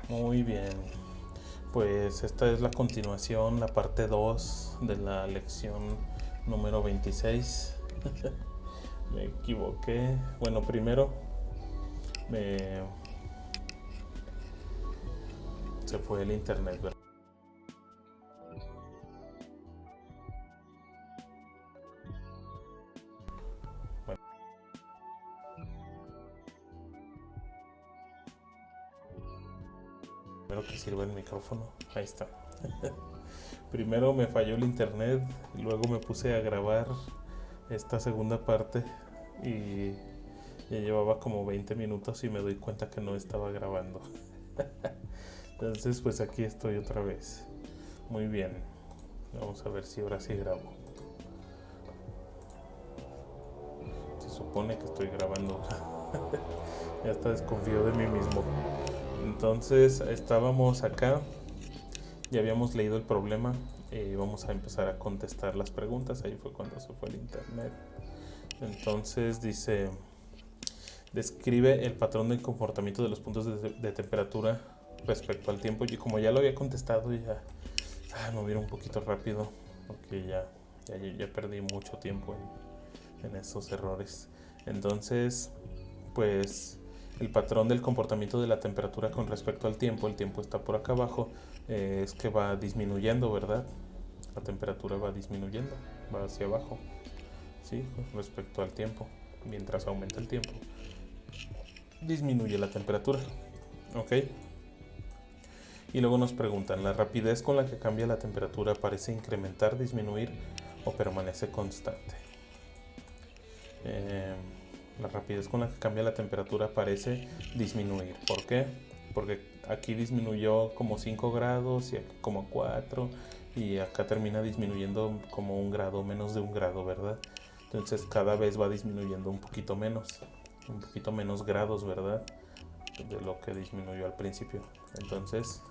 Muy bien, pues esta es la continuación, la parte 2 de la lección número 26. Me equivoqué. Bueno, primero me se fue el internet, ¿verdad? Bueno, primero que sirva el micrófono. Ahí está. Primero me falló el internet, luego me puse a grabar esta segunda parte y ya llevaba como 20 minutos y me doy cuenta que no estaba grabando. Entonces pues aquí estoy otra vez. Muy bien. Vamos a ver si ahora sí grabo. Se supone que estoy grabando. Ya hasta desconfío de mí mismo. Entonces estábamos acá. Ya habíamos leído el problema. Vamos a empezar a contestar las preguntas. Ahí fue cuando se fue el internet. Entonces dice: describe el patrón de comportamiento de los puntos de temperatura respecto al tiempo. Y como ya lo había contestado, ya me voy a ir un poquito rápido porque ya perdí mucho tiempo en esos errores. Entonces, pues el patrón del comportamiento de la temperatura con respecto al tiempo, el tiempo está por acá abajo, es que va disminuyendo, ¿verdad? La temperatura va disminuyendo, va hacia abajo, ¿sí? Respecto al tiempo. Mientras aumenta el tiempo, disminuye la temperatura, ¿ok? Y luego nos preguntan, ¿la rapidez con la que cambia la temperatura parece incrementar, disminuir o permanece constante? La rapidez con la que cambia la temperatura parece disminuir. ¿Por qué? Porque aquí disminuyó como 5 grados y aquí como 4 y acá termina disminuyendo como 1 grado, menos de 1 grado, ¿verdad? Entonces cada vez va disminuyendo un poquito menos grados, ¿verdad? De lo que disminuyó al principio. Entonces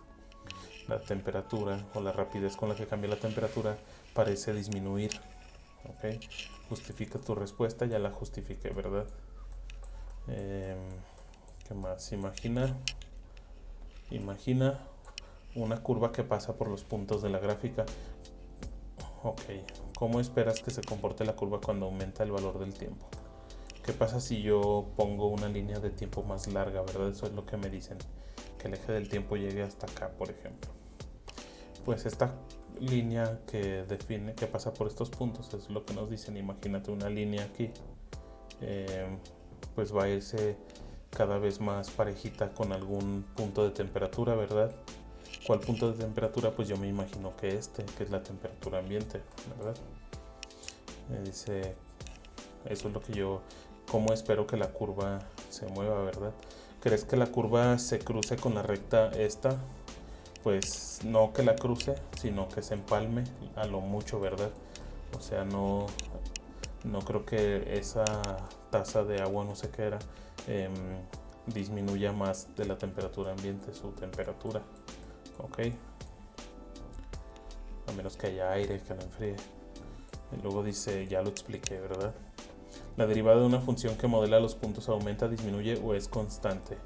la temperatura o la rapidez con la que cambia la temperatura parece disminuir. ¿Ok? Justifica tu respuesta, ya la justifiqué, ¿verdad? ¿Qué más? Imagina una curva que pasa por los puntos de la gráfica. Ok, ¿cómo esperas que se comporte la curva cuando aumenta el valor del tiempo? ¿Qué pasa si yo pongo una línea de tiempo más larga, verdad? Eso es lo que me dicen, que el eje del tiempo llegue hasta acá, por ejemplo. Pues esta línea que pasa por estos puntos es lo que nos dicen. Imagínate una línea aquí, pues va a irse cada vez más parejita con algún punto de temperatura, ¿verdad? ¿Cuál punto de temperatura? Pues yo me imagino que que es la temperatura ambiente, ¿verdad? Me dice, eso es lo que cómo espero que la curva se mueva, ¿verdad? ¿Crees que la curva se cruce con la recta esta? Pues no que la cruce, sino que se empalme a lo mucho, ¿verdad? O sea, no creo que esa taza de agua, no sé qué era, disminuya más de la temperatura ambiente, su temperatura, ¿ok? A menos que haya aire que lo enfríe. Y luego dice, ya lo expliqué, ¿verdad? La derivada de una función que modela los puntos aumenta, disminuye o es constante.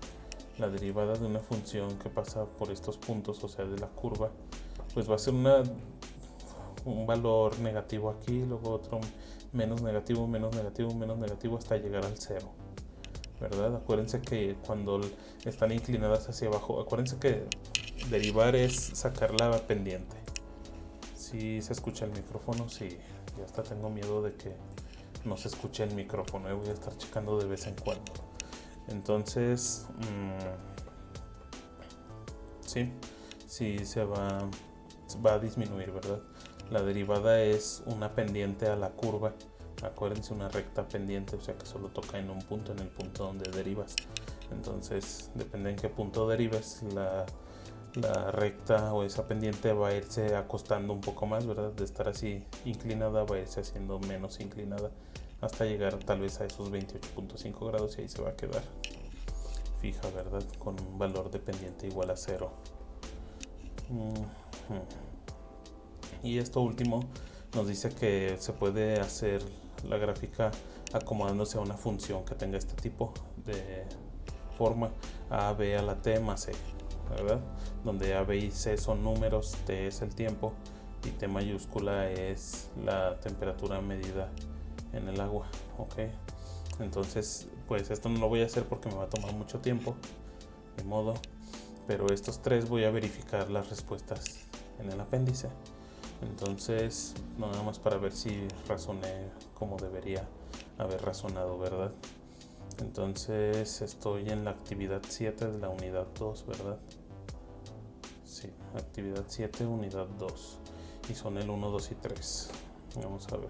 La derivada de una función que pasa por estos puntos, o sea, de la curva, pues va a ser un valor negativo aquí, luego otro menos negativo, menos negativo, menos negativo hasta llegar al cero, ¿verdad? Acuérdense que cuando están inclinadas hacia abajo, acuérdense que derivar es sacar la pendiente. Si se escucha el micrófono, sí, ya hasta tengo miedo de que no se escuche el micrófono, voy a estar checando de vez en cuando. Entonces, sí se va a disminuir, ¿verdad? La derivada es una pendiente a la curva. Acuérdense, una recta pendiente, o sea que solo toca en un punto, en el punto donde derivas. Entonces, depende en qué punto derives, la recta o esa pendiente va a irse acostando un poco más, ¿verdad? De estar así inclinada, va a irse haciendo menos inclinada hasta llegar tal vez a esos 28.5 grados y ahí se va a quedar fija, ¿verdad? Con un valor de pendiente igual a 0. Y esto último nos dice que se puede hacer la gráfica acomodándose a una función que tenga este tipo de forma: a, b a la t más e. ¿verdad? Donde A, B y C son números, T es el tiempo y T mayúscula es la temperatura medida en el agua, ¿ok? Entonces, pues esto no lo voy a hacer porque me va a tomar mucho tiempo, de modo, pero estos tres voy a verificar las respuestas en el apéndice. Entonces, nada más para ver si razoné como debería haber razonado, ¿verdad? Entonces, estoy en la actividad 7 de la unidad 2, ¿verdad? Sí, actividad 7, unidad 2. Y son el 1, 2 y 3. Vamos a ver.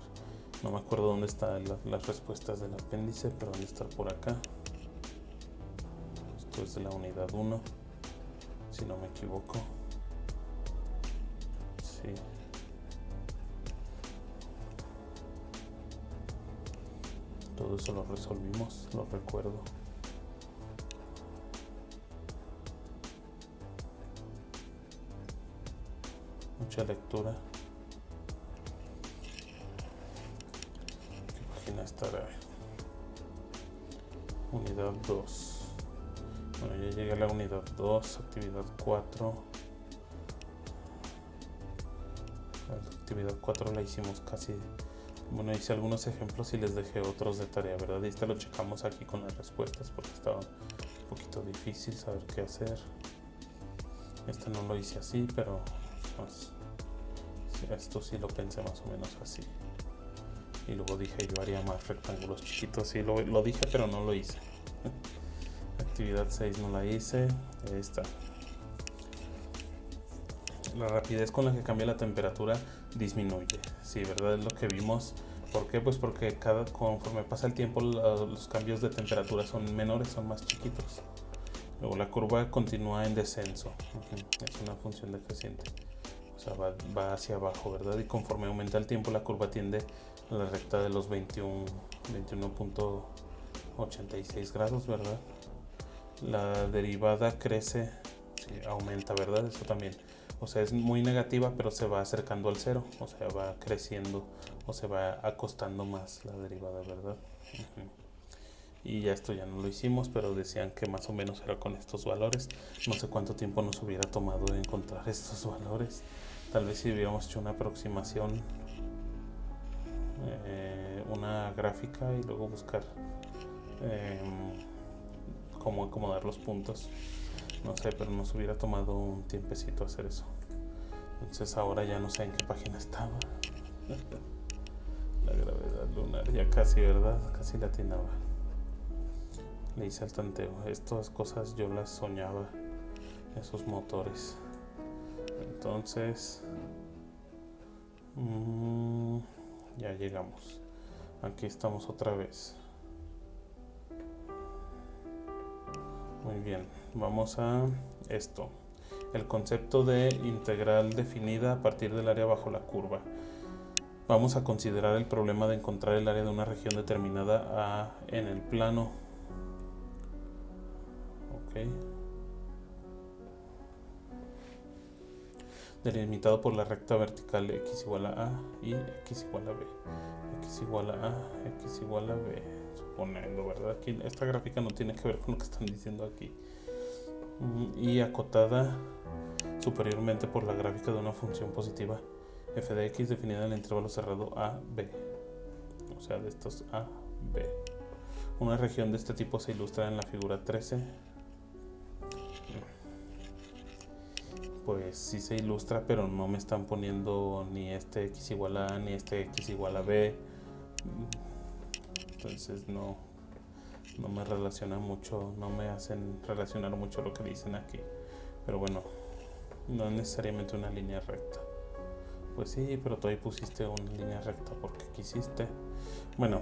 No me acuerdo dónde están las respuestas del apéndice, pero van a estar por acá. Esto es de la unidad 1, si no me equivoco. Sí. Todo eso lo resolvimos, lo recuerdo. Mucha lectura. ¿Qué página estará? Unidad 2. Bueno, ya llegué a la unidad 2, actividad 4. La actividad 4 la hicimos casi. Bueno, hice algunos ejemplos y les dejé otros de tarea, ¿verdad? Y este lo checamos aquí con las respuestas porque estaba un poquito difícil saber qué hacer. Este no lo hice así, pero pues, esto sí lo pensé más o menos así. Y luego dije yo haría más rectángulos chiquitos. Sí, lo dije, pero no lo hice. Actividad 6 no la hice. Ahí está. La rapidez con la que cambia la temperatura disminuye. Sí, ¿verdad? Es lo que vimos. ¿Por qué? Pues porque conforme pasa el tiempo los cambios de temperatura son menores, son más chiquitos. Luego la curva continúa en descenso. Es una función decreciente. O sea, va hacia abajo, ¿verdad? Y conforme aumenta el tiempo la curva tiende a la recta de los 21.86 grados, ¿verdad? La derivada crece, sí, aumenta, ¿verdad? Eso también. O sea, es muy negativa, pero se va acercando al cero. O sea, va creciendo o se va acostando más la derivada, ¿verdad? Y ya esto ya no lo hicimos, pero decían que más o menos era con estos valores. No sé cuánto tiempo nos hubiera tomado encontrar estos valores. Tal vez si hubiéramos hecho una aproximación, una gráfica y luego buscar cómo acomodar los puntos. No sé, pero nos hubiera tomado un tiempecito hacer eso. Entonces ahora ya no sé en qué página estaba. La gravedad lunar, ya casi, ¿verdad? Casi la atinaba. Le hice el tanteo. Estas cosas yo las soñaba, esos motores. Entonces, ya llegamos. Aquí estamos otra vez. Muy bien, vamos a esto. El concepto de integral definida a partir del área bajo la curva. Vamos a considerar el problema de encontrar el área de una región determinada en el plano. Ok. Delimitado por la recta vertical x igual a A y x igual a B. X igual a A, x igual a B. Suponiendo, ¿verdad? Aquí esta gráfica no tiene que ver con lo que están diciendo aquí. Y acotada superiormente por la gráfica de una función positiva f de x definida en el intervalo cerrado a b, o sea, de estos a b. Una región de este tipo se ilustra en la figura 13. Pues sí se ilustra, pero no me están poniendo ni este x igual a a ni este x igual a b. Entonces no me relaciona mucho, no me hacen relacionar mucho lo que dicen aquí. Pero bueno, no es necesariamente una línea recta. Pues sí, pero tú ahí pusiste una línea recta porque quisiste. Bueno,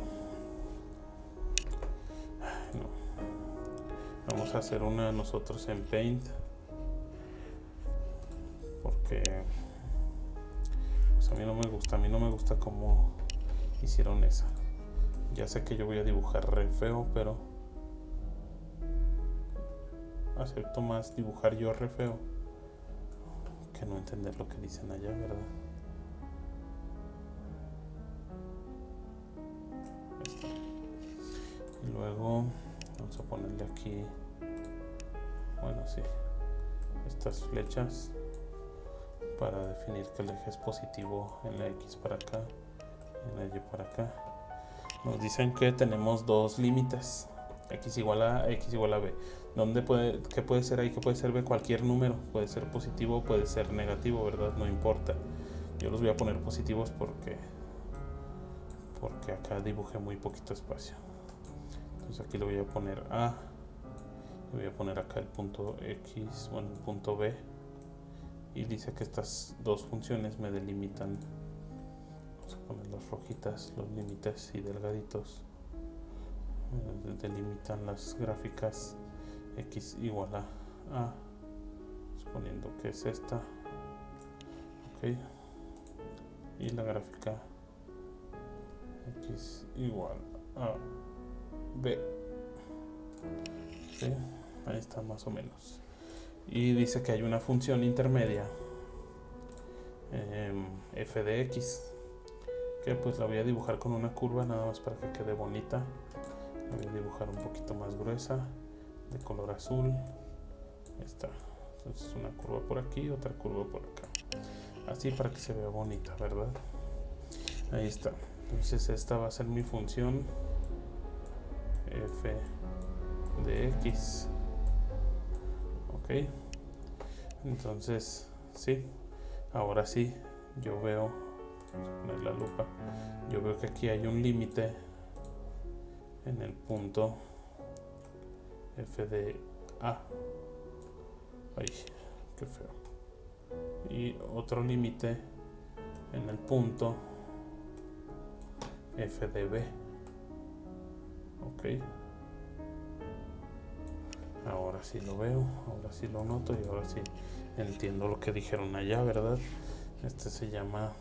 no. Vamos a hacer una nosotros en Paint. Porque pues a mí no me gusta cómo hicieron esa. Ya sé que yo voy a dibujar re feo, pero acepto más dibujar yo re feo que no entender lo que dicen allá, ¿verdad? Y luego vamos a ponerle aquí, bueno, sí, estas flechas para definir que el eje es positivo en la X para acá y en la Y para acá. Nos dicen que tenemos dos límites, X igual a X igual a B. ¿Qué puede ser ahí? ¿Qué puede ser B? Cualquier número, puede ser positivo, puede ser negativo, ¿verdad? No importa. Yo los voy a poner positivos porque acá dibujé muy poquito espacio. Entonces aquí le voy a poner A, le voy a poner acá el punto X, bueno, el punto B, y dice que estas dos funciones me delimitan. Vamos a poner las rojitas, los límites y delgaditos, delimitan las gráficas X igual a, suponiendo que es esta, ok, y la gráfica X igual a B. ¿Sí? Ahí está más o menos. Y dice que hay una función intermedia, f de x, que pues la voy a dibujar con una curva nada más para que quede bonita. La voy a dibujar un poquito más gruesa, de color azul. Ahí está. Entonces una curva por aquí, otra curva por acá. Así para que se vea bonita, ¿verdad? Ahí está. Entonces esta va a ser mi función f de x. Ok. Entonces, sí. Ahora sí, yo veo, vamos a poner la lupa, yo veo que aquí hay un límite en el punto f de a. Ay, qué feo. Y otro límite en el punto f de b. Ok. Ahora sí lo veo, ahora sí lo noto y ahora sí entiendo lo que dijeron allá, ¿verdad? Este se llama,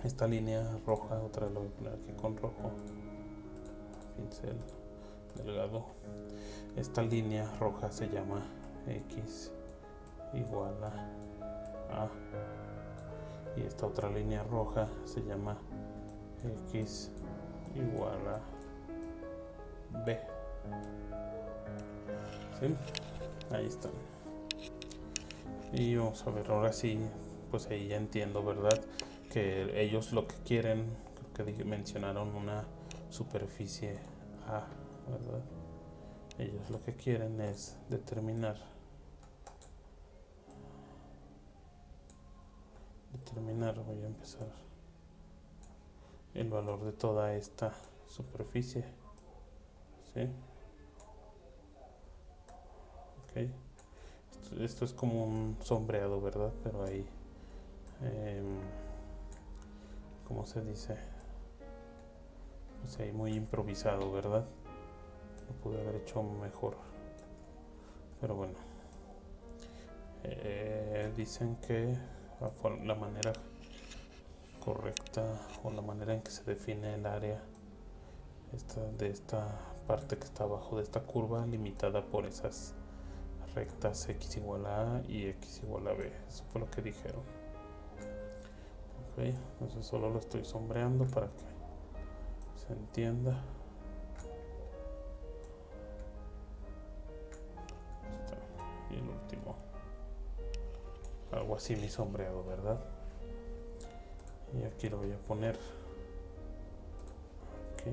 esta línea roja, otra vez lo voy a poner aquí con rojo, pincel delgado. Esta línea roja se llama X igual a y esta otra línea roja se llama X igual a B. ¿Sí? Ahí están. Y vamos a ver, ahora sí, pues ahí ya entiendo, ¿verdad? Que ellos lo que quieren, creo que mencionaron una superficie A, ¿verdad? Ellos lo que quieren es determinar voy a empezar el valor de toda esta superficie, ¿sí? Ok, esto es como un sombreado, ¿verdad? Pero ahí, ¿cómo se dice? Pues ahí muy improvisado, ¿verdad? Lo pude haber hecho mejor, pero bueno. Dicen que la manera correcta o la manera en que se define el área de esta parte que está abajo de esta curva, limitada por esas rectas x igual a A y x igual a B. Eso fue lo que dijeron. Ok, entonces solo lo estoy sombreando para que se entienda. Y el último, algo así mi sombreado, ¿verdad? Y aquí lo voy a poner. Ok.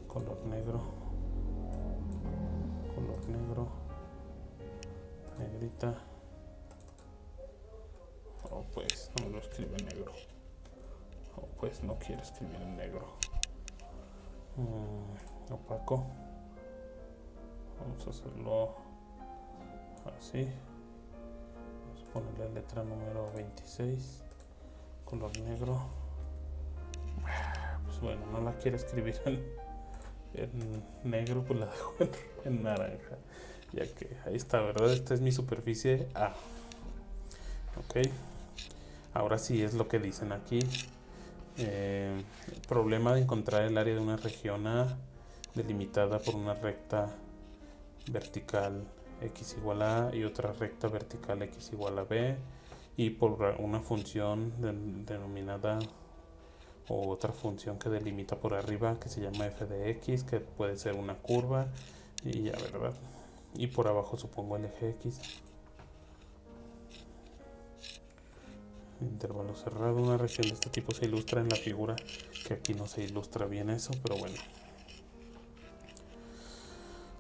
Color negro, negrita. Oh, pues no me lo escribe en negro. Oh, pues no quiero escribir en negro. Opaco. Vamos a hacerlo así. Vamos a ponerle letra número 26. Color negro. Pues bueno, no la quiero escribir en negro, pues la dejo en naranja, ya que ahí está, ¿verdad? Esta es mi superficie A. Ok, ahora sí es lo que dicen aquí. El problema de encontrar el área de una región A delimitada por una recta vertical x igual a y otra recta vertical x igual a b y por una función denominada o otra función que delimita por arriba que se llama f de x, que puede ser una curva, Y ya, ¿verdad? Y por abajo supongo el eje X. Intervalo cerrado. Una región de este tipo se ilustra en la figura, que aquí no se ilustra bien eso, pero bueno.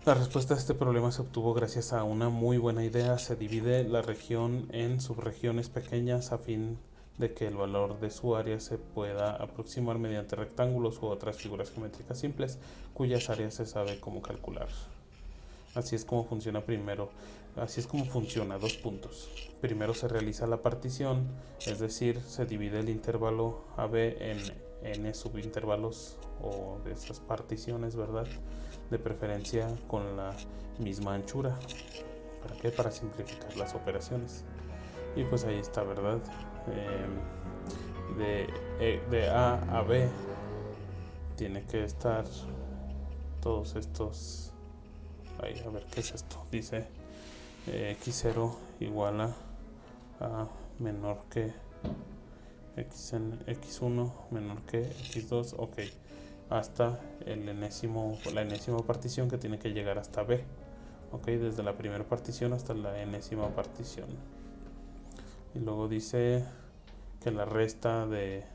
La respuesta a este problema se obtuvo gracias a una muy buena idea. Se divide la región en subregiones pequeñas a fin de que el valor de su área se pueda aproximar mediante rectángulos u otras figuras geométricas simples, cuyas áreas se sabe cómo calcular. Así es como funciona primero. Así es como funciona, 2 puntos. Primero se realiza la partición, es decir, se divide el intervalo AB en n subintervalos o de esas particiones, ¿verdad? De preferencia con la misma anchura. ¿Para qué? Para simplificar las operaciones. Y pues ahí está, ¿verdad? De A a B tiene que estar todos estos. Ahí, a ver qué es esto. Dice x0 igual a menor que x1 menor que x2, ok, hasta la enésima partición, que tiene que llegar hasta b, ok, desde la primera partición hasta la enésima partición. Y luego dice que la resta de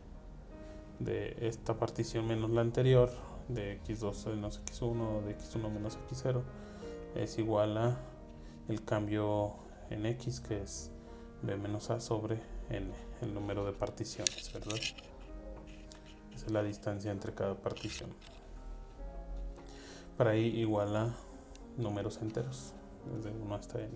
esta partición menos la anterior, de x2 menos x1, de x1 menos x0, es igual a el cambio en x, que es b menos a sobre n, el número de particiones, ¿verdad? Esa es la distancia entre cada partición. Para ahí igual a números enteros, desde 1 hasta n.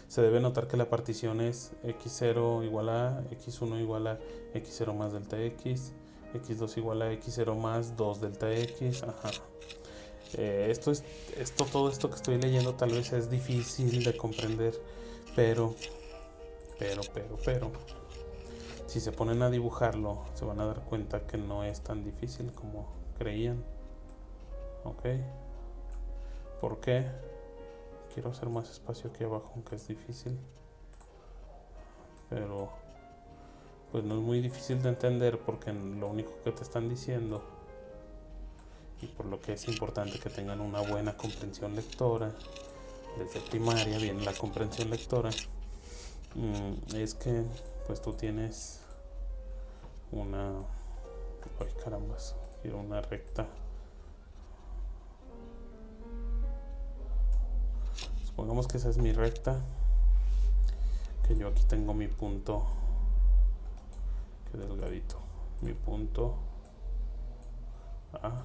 Se debe notar que la partición es x0 igual a x1 igual a x0 más delta x, x2 igual a x0 más 2 delta x. Ajá. Todo esto que estoy leyendo tal vez es difícil de comprender, pero si se ponen a dibujarlo se van a dar cuenta que no es tan difícil como creían. Ok, ¿por qué? Quiero hacer más espacio aquí abajo, aunque es difícil, pero pues no es muy difícil de entender, porque lo único que te están diciendo, y por lo que es importante que tengan una buena comprensión lectora, desde primaria viene la comprensión lectora, es que pues tú tienes una, ay carambas, quiero una recta, supongamos que esa es mi recta, que yo aquí tengo mi punto, que delgadito, mi punto A,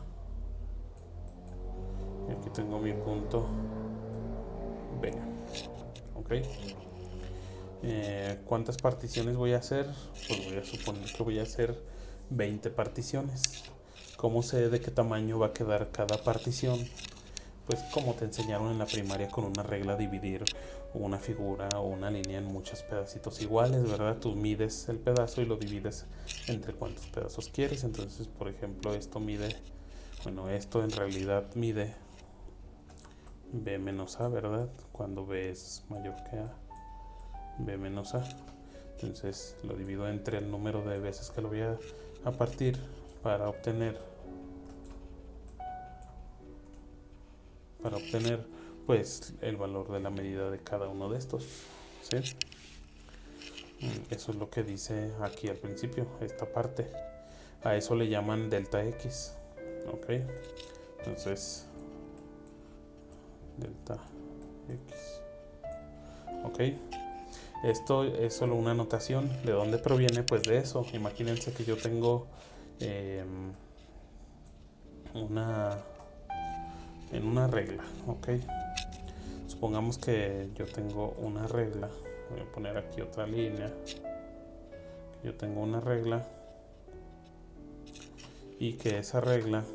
y aquí tengo mi punto B, ok. ¿Cuántas particiones voy a hacer? Pues voy a suponer que voy a hacer 20 particiones. ¿Cómo sé de qué tamaño va a quedar cada partición? Pues como te enseñaron en la primaria, con una regla, dividir una figura o una línea en muchos pedacitos iguales, ¿verdad? Tú mides el pedazo y lo divides entre cuántos pedazos quieres. Entonces, por ejemplo, esto en realidad mide b menos a, ¿verdad? Cuando b es mayor que a, b menos a. Entonces lo divido entre el número de veces que lo voy a partir para obtener pues el valor de la medida de cada uno de estos, ¿sí? Eso es lo que dice aquí al principio, esta parte. A eso le llaman delta x, ok. Entonces delta x, ok. Esto es solo una notación. ¿De dónde proviene? Pues de eso. Imagínense que yo tengo en una regla, ok. Supongamos que yo tengo una regla. Voy a poner aquí otra línea. Yo tengo una regla y que esa regla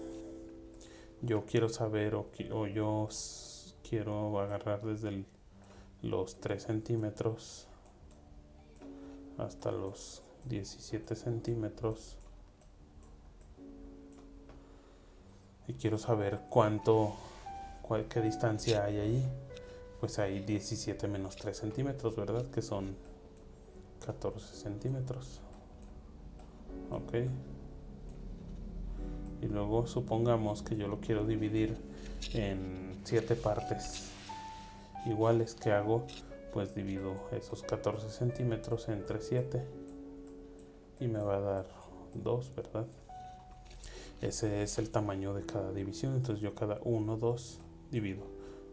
yo quiero saber o yo quiero agarrar desde los 3 centímetros hasta los 17 centímetros y quiero saber qué distancia hay ahí. Pues hay 17 menos 3 centímetros, ¿verdad? Que son 14 centímetros, ok. Y luego supongamos que yo lo quiero dividir en 7 partes iguales. Que hago? Pues divido esos 14 centímetros entre 7 y me va a dar 2, ¿verdad? Ese es el tamaño de cada división. Entonces yo cada 1, 2 divido,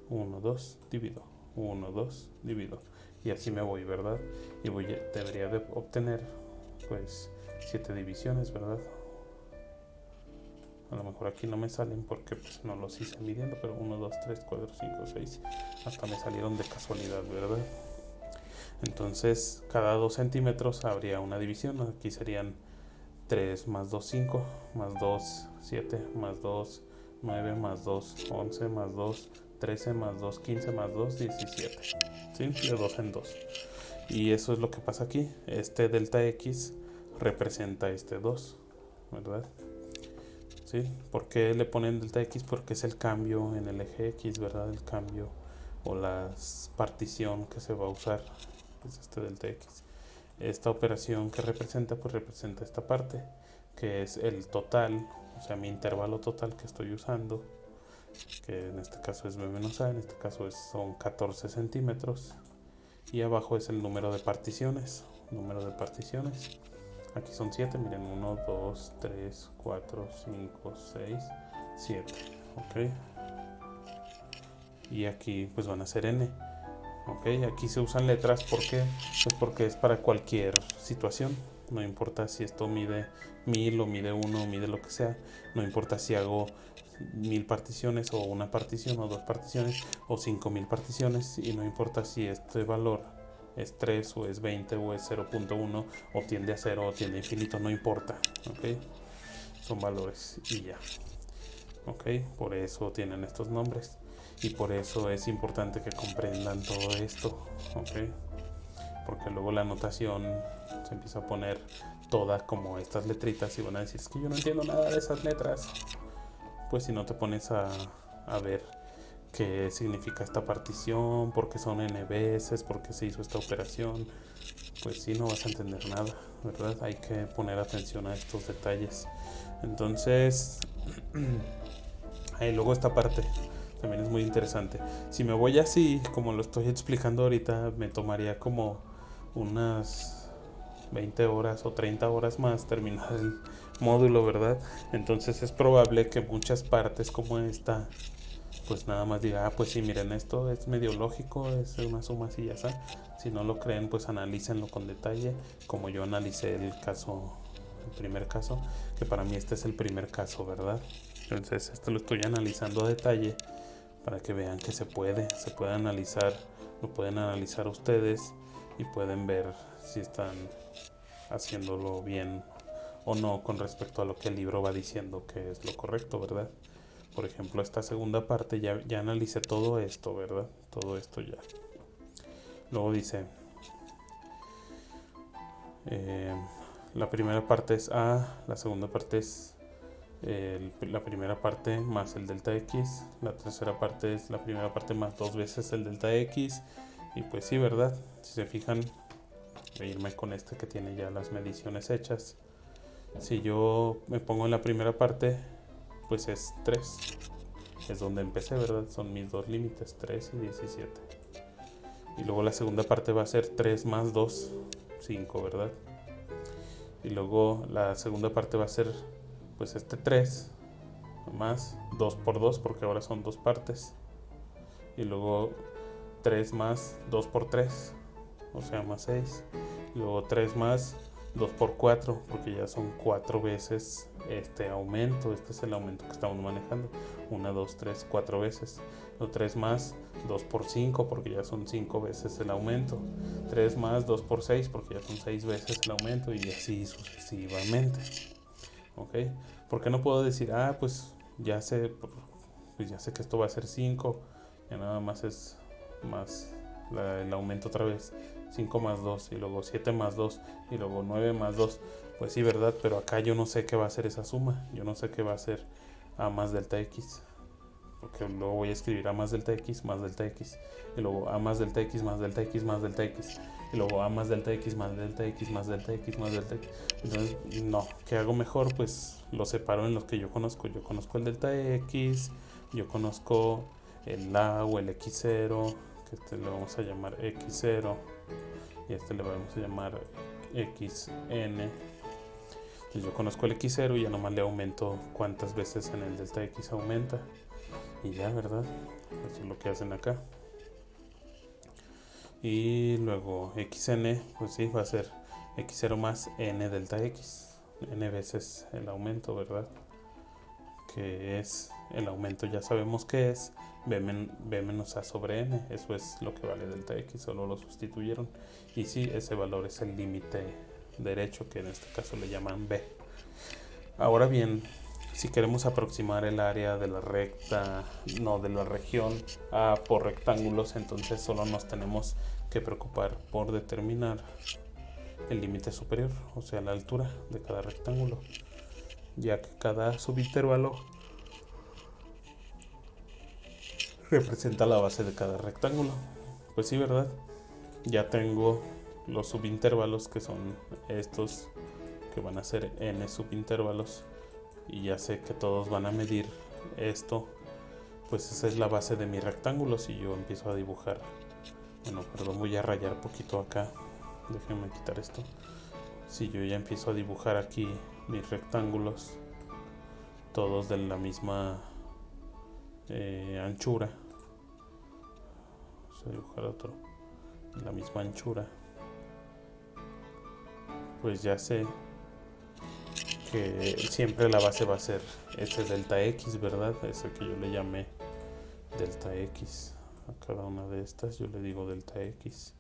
1, 2 divido, 1, 2 divido, y así me voy, ¿verdad? Y debería de obtener pues 7 divisiones, ¿verdad? A lo mejor aquí no me salen porque pues no los hice midiendo, pero 1, 2, 3, 4, 5, 6 hasta me salieron de casualidad, ¿verdad? Entonces cada 2 centímetros habría una división. Aquí serían 3 más 2, 5, más 2, 7, más 2, 9, más 2, 11, más 2, 13, más 2, 15, más 2, 17. ¿Sí? De 2 en 2. Y eso es lo que pasa aquí. Este delta X representa este 2, ¿verdad? ¿Sí? ¿Por qué le ponen delta X? Porque es el cambio en el eje X, ¿verdad? El cambio o la partición que se va a usar es este delta X. Esta operación que representa, pues representa esta parte, que es el total, o sea, mi intervalo total que estoy usando, que en este caso es B menos A, en este caso son 14 centímetros, y abajo es el número de particiones. Aquí son 7, miren, 1, 2, 3, 4, 5, 6, 7, ok. Y aquí pues van a ser N. Ok, aquí se usan letras, ¿por qué? Pues porque es para cualquier situación. No importa si esto mide 1000 o mide 1 o mide lo que sea. No importa si hago 1000 particiones o una partición o 2 particiones o 5000 particiones. Y no importa si este valor es 3 o es 20 o es 0.1 o tiende a 0 o tiende a infinito. No importa, ok. Son valores y ya. Ok, por eso tienen estos nombres. Y por eso es importante que comprendan todo esto, ¿ok? Porque luego la notación se empieza a poner toda como estas letritas y van a decir, es que yo no entiendo nada de esas letras. Pues si no te pones a ver qué significa esta partición, por qué son n veces, por qué se hizo esta operación, pues sí, no vas a entender nada, ¿verdad? Hay que poner atención a estos detalles. Entonces, luego esta parte también es muy interesante. Si me voy así, como lo estoy explicando ahorita, me tomaría como unas 20 horas o 30 horas más terminar el módulo, ¿verdad? Entonces es probable que muchas partes como esta, pues nada más diga, pues sí, miren, esto es medio lógico, es una suma así, ya está. Si no lo creen, pues analícenlo con detalle, como yo analicé el primer caso, que para mí este es el primer caso, ¿verdad? Entonces esto lo estoy analizando a detalle para que vean que se puede analizar, lo pueden analizar ustedes y pueden ver si están haciéndolo bien o no con respecto a lo que el libro va diciendo que es lo correcto, ¿verdad? Por ejemplo, esta segunda parte ya analicé todo esto, ¿verdad? Todo esto ya. Luego dice, la primera parte es A, la segunda parte es la primera parte más el delta X, la tercera parte es la primera parte más 2 veces el delta X, y pues sí, ¿verdad? Si se fijan, voy a irme con este que tiene ya las mediciones hechas. Si yo me pongo en la primera parte, pues es 3, es donde empecé, ¿verdad? Son mis dos límites, 3 y 17. Y luego la segunda parte va a ser 3 más 2, 5, ¿verdad? Y luego la segunda parte va a ser pues este 3 más 2 por 2, porque ahora son dos partes, y luego 3 más 2 por 3, o sea más 6, y luego 3 más 2 por 4, porque ya son 4 veces este aumento. Este es el aumento que estamos manejando, 1, 2, 3, 4 veces. Luego 3 más 2 por 5, porque ya son 5 veces el aumento. 3 más 2 por 6, porque ya son 6 veces el aumento, y así sucesivamente. ¿Ok? Porque no puedo decir, pues ya sé que esto va a ser 5, ya nada más es más el aumento otra vez, 5 más 2, y luego 7 más 2, y luego 9 más 2. Pues sí, ¿verdad? Pero acá yo no sé qué va a ser esa suma, yo no sé qué va a ser A más delta X. porque luego voy a escribir a más delta x más delta x, y luego a más delta x más delta x más delta x, y luego a más delta x más delta x más delta x más delta x. Entonces, no, ¿qué hago mejor? Pues lo separo en los que yo conozco. Yo conozco el delta x, yo conozco el a o el x0, que este le vamos a llamar x0, y este le vamos a llamar xn. Pues yo conozco el x0 y ya nomás le aumento cuántas veces en el delta x aumenta. Y ya, ¿verdad? Eso es lo que hacen acá. Y luego xn, pues sí, va a ser x0 más n delta x. N veces el aumento, ¿verdad? Que es, el aumento ya sabemos que es b menos a sobre n. Eso es lo que vale delta x, solo lo sustituyeron. Y sí, ese valor es el límite derecho, que en este caso le llaman b. Ahora bien, si queremos aproximar el área de la recta, no, de la región A por rectángulos, entonces solo nos tenemos que preocupar por determinar el límite superior, o sea, la altura de cada rectángulo, ya que cada subintervalo representa la base de cada rectángulo. Pues sí, ¿verdad? Ya tengo los subintervalos, que son estos, que van a ser n subintervalos, y ya sé que todos van a medir esto. Pues esa es la base de mi rectángulo. Si yo empiezo a dibujar, bueno, perdón, voy a rayar poquito acá, déjenme quitar esto. Si yo ya empiezo a dibujar aquí mis rectángulos, todos de la misma anchura, vamos a dibujar otro de la misma anchura, pues ya sé que siempre la base va a ser ese delta x, ¿verdad? Ese que yo le llamé delta x. A cada una de estas yo le digo delta x.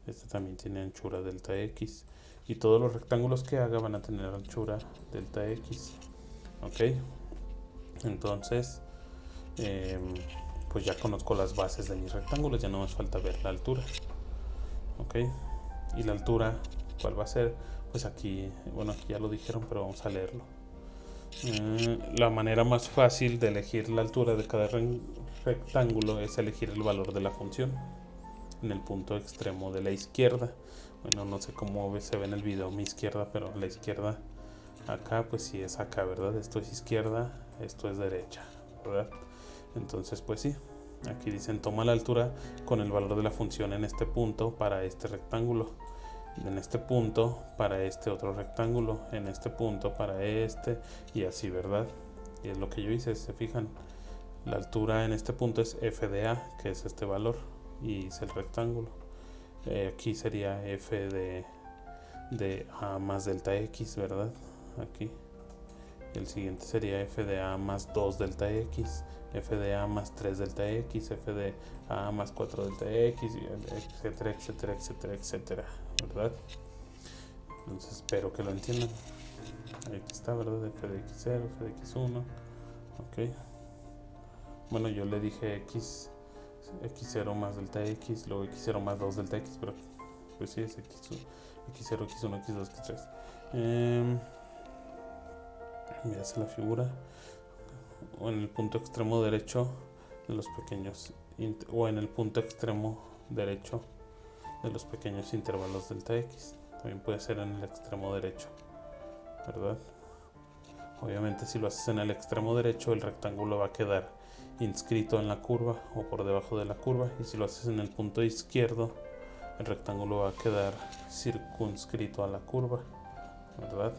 Este también tiene anchura delta x. Y todos los rectángulos que haga van a tener anchura delta x. Ok. Entonces, pues ya conozco las bases de mis rectángulos. Ya no me falta ver la altura. Ok. Y la altura, ¿cuál va a ser? Pues aquí, bueno, aquí ya lo dijeron, pero vamos a leerlo. La manera más fácil de elegir la altura de cada rectángulo es elegir el valor de la función en el punto extremo de la izquierda. Bueno, no sé cómo se ve en el video mi izquierda, pero la izquierda acá, pues sí es acá, ¿verdad? Esto es izquierda, esto es derecha, ¿verdad? Entonces, pues sí, aquí dicen toma la altura con el valor de la función en este punto para este rectángulo, en este punto para este otro rectángulo, en este punto para este, y así, ¿verdad? Y es lo que yo hice. Se fijan, la altura en este punto es f de a, que es este valor, y es el rectángulo. Aquí sería f de a más delta x, ¿verdad? Aquí. El siguiente sería f de a más 2 delta x, f de a más 3 delta x, f de a más 4 delta x, etcétera, etcétera, etcétera, etcétera, ¿verdad? Entonces espero que lo entiendan. Aquí está, ¿verdad? F de x0, f de x1. Ok. Bueno, yo le dije x0 más delta x, luego x0 más 2 delta x, pero pues sí es x0, x1, x2, x3. Voy a hacer la figura, o en el punto extremo derecho de los pequeños, o en el punto extremo derecho de los pequeños intervalos delta x. También puede ser en el extremo derecho, ¿verdad? Obviamente si lo haces en el extremo derecho, el rectángulo va a quedar inscrito en la curva o por debajo de la curva, y si lo haces en el punto izquierdo, el rectángulo va a quedar circunscrito a la curva, ¿verdad?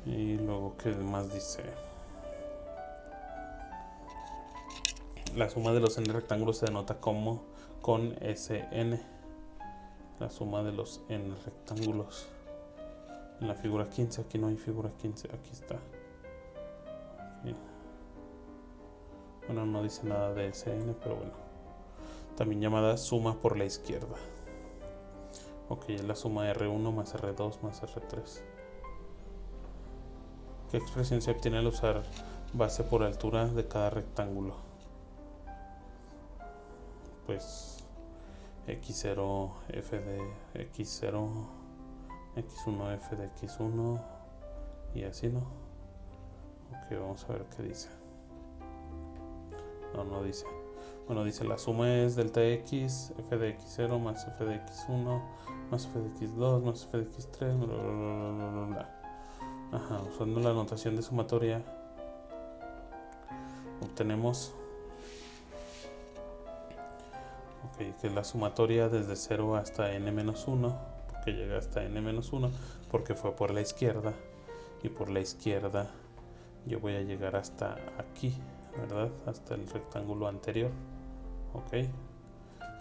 Y luego, ¿qué más dice? La suma de los n rectángulos se denota como con Sn. La suma de los n rectángulos. En la figura 15, aquí no hay figura 15, aquí está. Aquí. Bueno, no dice nada de Sn, pero bueno. También llamada suma por la izquierda. Ok, es la suma R1 más R2 más R3. ¿Qué expresión se obtiene al usar base por altura de cada rectángulo? Pues x0 f de x0, x1 f de x1 y así, ¿no? Ok, vamos a ver qué dice. No dice. Bueno, dice la suma es delta x, f de x0 más f de x1 más f de x2 más f de x3, bla, bla, bla, bla, bla. Ajá, usando la notación de sumatoria obtenemos que es la sumatoria desde 0 hasta n-1, porque llega hasta n-1, porque fue por la izquierda, y por la izquierda yo voy a llegar hasta aquí, ¿verdad? Hasta el rectángulo anterior, ok,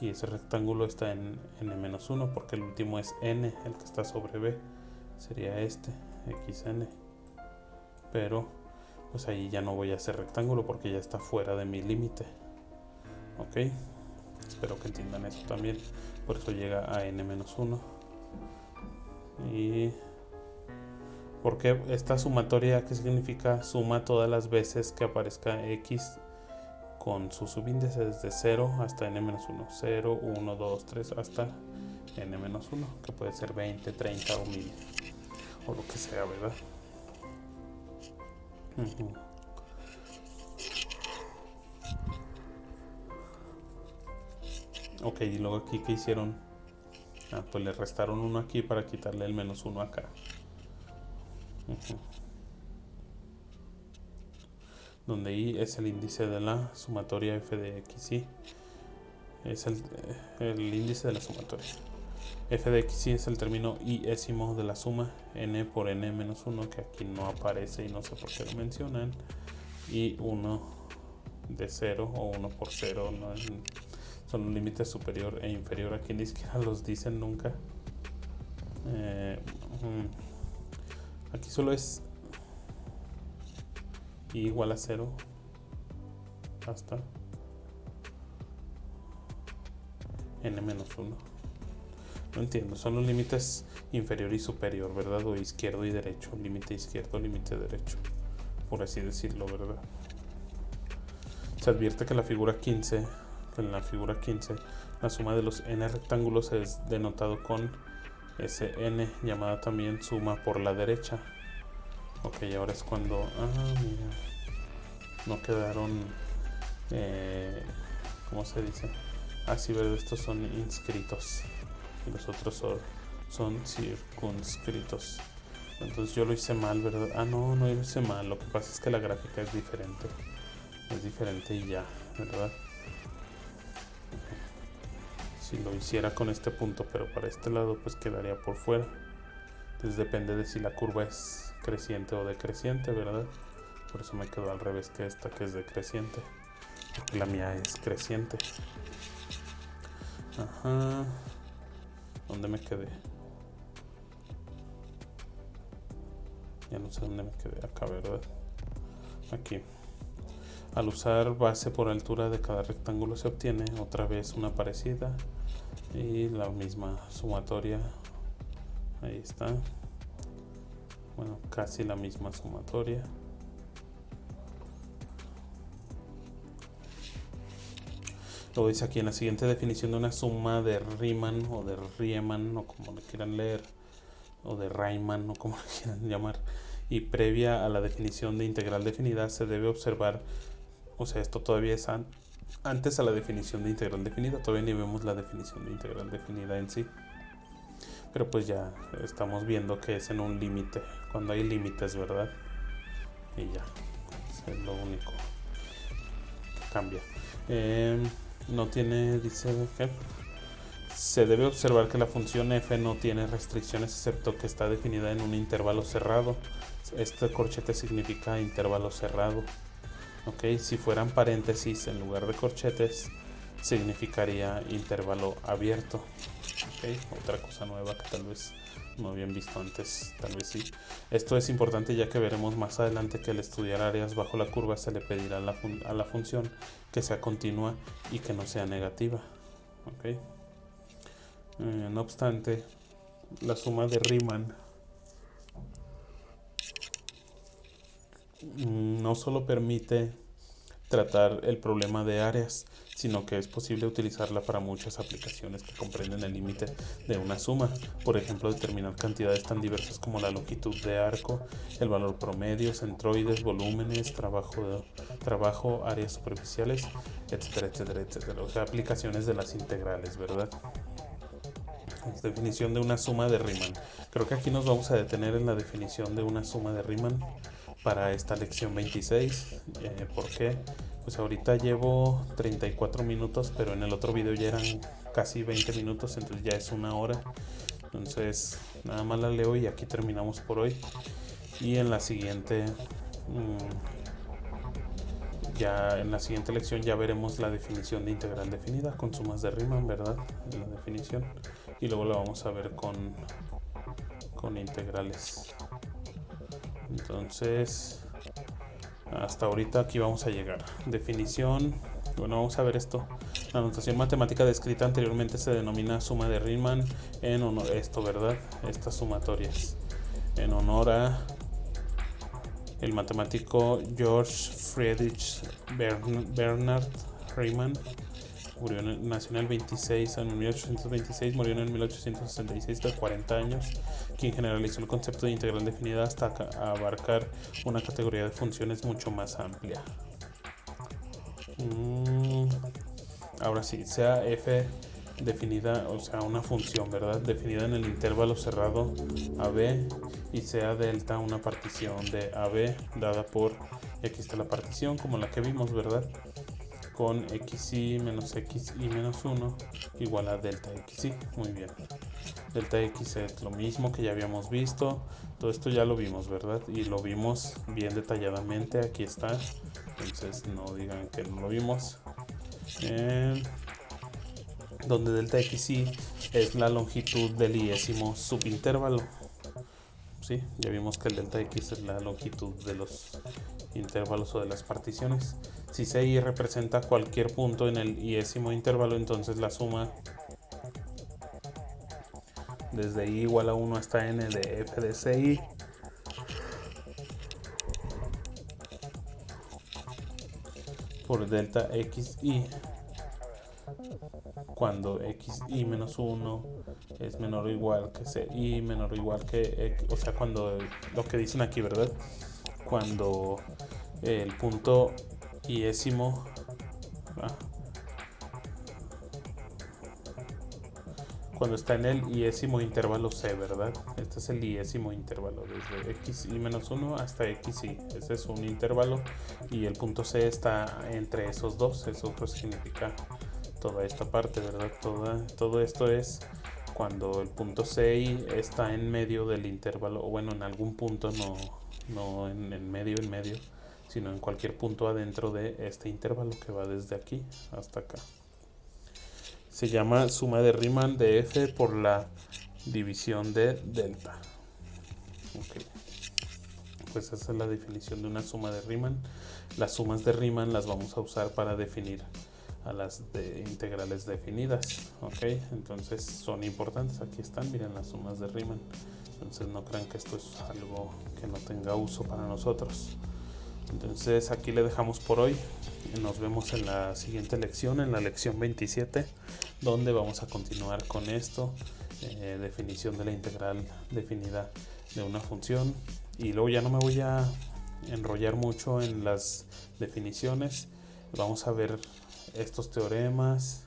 y ese rectángulo está en n-1 porque el último es n, el que está sobre b, sería este, xn, pero pues ahí ya no voy a hacer rectángulo porque ya está fuera de mi límite, ok. Espero que entiendan eso también. Por eso llega a n-1. Y porque esta sumatoria, ¿qué significa? Suma todas las veces que aparezca x con su subíndice desde 0 hasta n-1. 0, 1, 2, 3 hasta n-1, que puede ser 20, 30 o 1000 o lo que sea, ¿verdad? Ok, y luego aquí, ¿qué hicieron? Pues le restaron 1 aquí para quitarle el menos 1 acá. Donde i es el índice de la sumatoria f de x, y es el índice de la sumatoria. F de x, y es el término iésimo de la suma, n por n-1, que aquí no aparece y no sé por qué lo mencionan, y 1 de 0 o 1 por 0, ¿no? Son un límite superior e inferior, aquí ni siquiera los dicen nunca. Aquí solo es i igual a 0 hasta n-1. No entiendo, son los límites inferior y superior, ¿verdad? O izquierdo y derecho, límite izquierdo, límite derecho, por así decirlo, ¿verdad? Se advierte que en la figura 15, la suma de los n rectángulos es denotado con ese n, llamada también suma por la derecha. Ok, ahora es cuando, mira, no quedaron, ¿cómo se dice? Así, ¿verdad? Estos son inscritos y los otros son circunscritos. Entonces yo lo hice mal, ¿verdad? No lo hice mal, lo que pasa es que la gráfica es diferente y ya, ¿verdad? Si lo hiciera con este punto, pero para este lado pues quedaría por fuera. Entonces depende de si la curva es creciente o decreciente, ¿verdad? Por eso me quedó al revés que esta, que es decreciente, porque la mía es creciente. Ajá. ¿Dónde me quedé? Ya no sé dónde me quedé. Acá, ¿verdad? Aquí. Al usar base por altura de cada rectángulo se obtiene otra vez una parecida y la misma sumatoria. Ahí está. Bueno, casi la misma sumatoria. Luego dice aquí en la siguiente definición de una suma de Riemann o de Riemann o como le quieran leer, o de Riemann o como le quieran llamar, y previa a la definición de integral definida se debe observar, o sea, esto todavía es antes a la definición de integral definida, todavía ni vemos la definición de integral definida en sí, pero pues ya estamos viendo que es en un límite, cuando hay límites, ¿verdad? Y ya, es lo único que cambia. No tiene, dice que se debe observar que la función f no tiene restricciones excepto que está definida en un intervalo cerrado. Este corchete significa intervalo cerrado. Ok, si fueran paréntesis en lugar de corchetes significaría intervalo abierto. Okay, otra cosa nueva que tal vez no habían visto antes, tal vez sí. Esto es importante ya que veremos más adelante que al estudiar áreas bajo la curva se le pedirá a la función que sea continua y que no sea negativa. Okay. No obstante, la suma de Riemann no solo permite tratar el problema de áreas, sino que es posible utilizarla para muchas aplicaciones que comprenden el límite de una suma. Por ejemplo, determinar cantidades tan diversas como la longitud de arco, el valor promedio, centroides, volúmenes, trabajo, áreas superficiales, etcétera, etcétera, etcétera. O sea, aplicaciones de las integrales, ¿verdad? Definición de una suma de Riemann. Creo que aquí nos vamos a detener en la definición de una suma de Riemann para esta lección 26. ¿Por qué? Pues ahorita llevo 34 minutos, pero en el otro video ya eran casi 20 minutos, entonces ya es una hora. Entonces nada más la leo y aquí terminamos por hoy. Y en la siguiente lección ya veremos la definición de integral definida con sumas de Riemann, ¿verdad? En la definición. Y luego la vamos a ver con integrales. Entonces, hasta ahorita aquí vamos a llegar. Definición. Bueno, vamos a ver esto. La notación matemática descrita anteriormente se denomina suma de Riemann en honor a esto, ¿verdad? Estas sumatorias. En honor a el matemático George Friedrich Bernhard Riemann. Nació en el 1826, murió en el 1866 de 40 años, quien generalizó el concepto de integral definida hasta abarcar una categoría de funciones mucho más amplia. Ahora sí, sea f definida, o sea, una función, ¿verdad? Definida en el intervalo cerrado AB y sea delta una partición de AB dada por, y aquí está la partición como la que vimos, ¿verdad? Con xy menos 1 igual a delta xy. Muy bien. Delta x es lo mismo que ya habíamos visto. Todo esto ya lo vimos, ¿verdad? Y lo vimos bien detalladamente. Aquí está. Entonces no digan que no lo vimos. Donde delta xy es la longitud del iésimo subintervalo. ¿Sí? Ya vimos que el delta x es la longitud de los intervalos o de las particiones. Si CI representa cualquier punto en el iésimo intervalo, entonces la suma desde i igual a 1 hasta n de f de CI por delta xi cuando xi menos 1 es menor o igual que CI menor o igual que x, o sea, cuando lo que dicen aquí, ¿verdad? Cuando el punto iésimo cuando está en el iésimo intervalo C, ¿verdad? Este es el iésimo intervalo, desde xi menos 1 hasta xi. Ese es un intervalo y el punto C está entre esos dos. Eso pues significa toda esta parte, ¿verdad? Todo esto es cuando el punto CI está en medio del intervalo, o bueno, en algún punto, no en medio, sino en cualquier punto adentro de este intervalo que va desde aquí hasta acá. Se llama suma de Riemann de f por la división de delta. Okay. Pues esa es la definición de una suma de Riemann. Las sumas de Riemann las vamos a usar para definir a las integrales definidas. Ok, entonces son importantes. Aquí están, miren las sumas de Riemann. Entonces no crean que esto es algo que no tenga uso para nosotros. Entonces aquí le dejamos por hoy. Nos vemos en la siguiente lección, en la lección 27, donde vamos a continuar con esto, definición de la integral definida de una función. Y luego ya no me voy a enrollar mucho en las definiciones. Vamos a ver estos teoremas,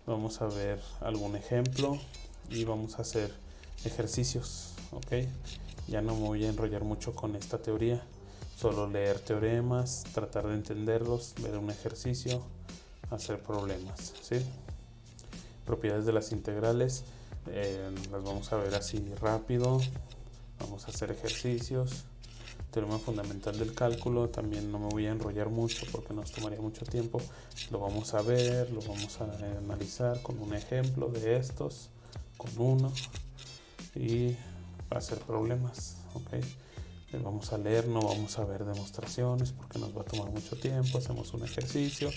vamos a ver algún ejemplo y vamos a hacer ejercicios. Ok, ya no me voy a enrollar mucho con esta teoría. Solo leer teoremas, tratar de entenderlos, ver un ejercicio, hacer problemas, ¿sí? Propiedades de las integrales, las vamos a ver así rápido. Vamos a hacer ejercicios. Teorema fundamental del cálculo, también no me voy a enrollar mucho porque nos tomaría mucho tiempo. Lo vamos a ver, lo vamos a analizar con un ejemplo de estos, con uno, y hacer problemas, ¿ok? Vamos a leer, no vamos a ver demostraciones porque nos va a tomar mucho tiempo. Hacemos un ejercicio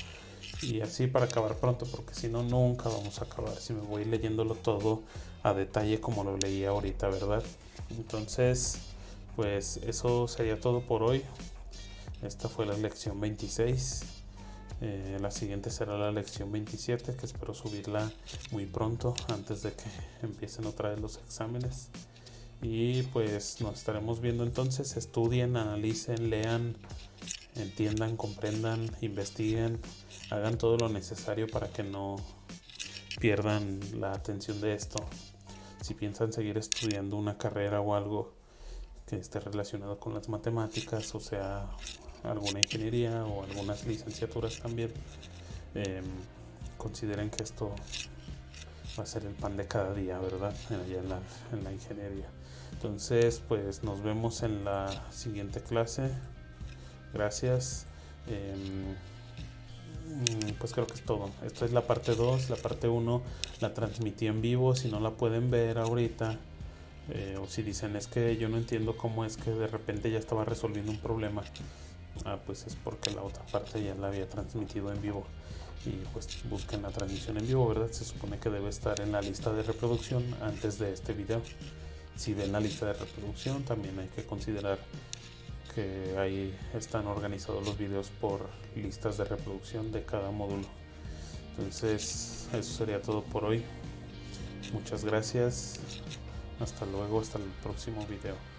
y así para acabar pronto, porque si no nunca vamos a acabar si me voy leyéndolo todo a detalle como lo leí ahorita, ¿verdad? Entonces pues eso sería todo por hoy. Esta fue la lección 26 La siguiente será la lección 27, que espero subirla muy pronto, antes de que empiecen otra vez los exámenes. Y pues nos estaremos viendo entonces. Estudien, analicen, lean, entiendan, comprendan, investiguen, hagan todo lo necesario para que no pierdan la atención de esto. Si piensan seguir estudiando una carrera o algo que esté relacionado con las matemáticas, o sea, alguna ingeniería o algunas licenciaturas también, consideren que esto va a ser el pan de cada día, ¿verdad? Allá en la ingeniería. Entonces, pues nos vemos en la siguiente clase. Gracias. Pues creo que es todo. Esta es la parte 2. La parte 1 la transmití en vivo. Si no la pueden ver ahorita, o si dicen es que yo no entiendo cómo es que de repente ya estaba resolviendo un problema, pues es porque la otra parte ya la había transmitido en vivo. Y pues busquen la transmisión en vivo, ¿verdad? Se supone que debe estar en la lista de reproducción antes de este video. Si ven la lista de reproducción, también hay que considerar que ahí están organizados los videos por listas de reproducción de cada módulo. Entonces, eso sería todo por hoy. Muchas gracias. Hasta luego, hasta el próximo video.